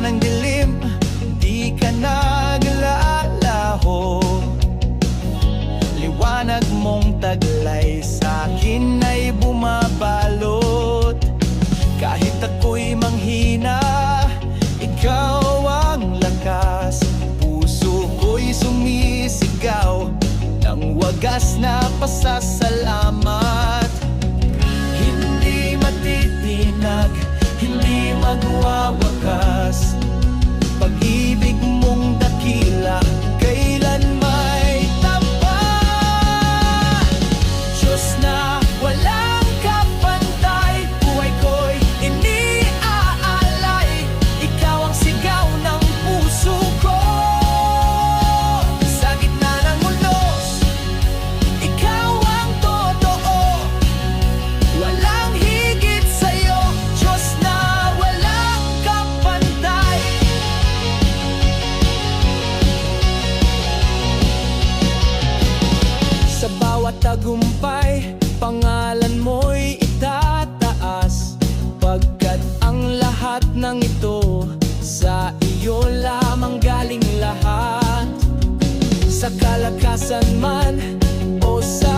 ng dilim, di ka naglalaho. Liwanag mong taglay sa'kin ay bumabalot. Kahit ako'y manghina, ikaw ang lakas. Puso ko'y sumisigaw ng wagas na pasasalamat. Hindi matitinag, hindi magwawakas. Pag-ibig mong dakila, kailan may tapat. Diyos na walang kapantay, buhay ko'y iniaalay. Ikaw ang sigaw ng puso ko. Sa gitna ng ulos, ikaw ang totoo. Walang higit sa'yo, Diyos na walang kapantay. Sa bawat tagumpay, pangalan mo'y itataas. Pagkat ang lahat ng ito, sa iyo lamang galing lahat. Sa kalakasan man o sa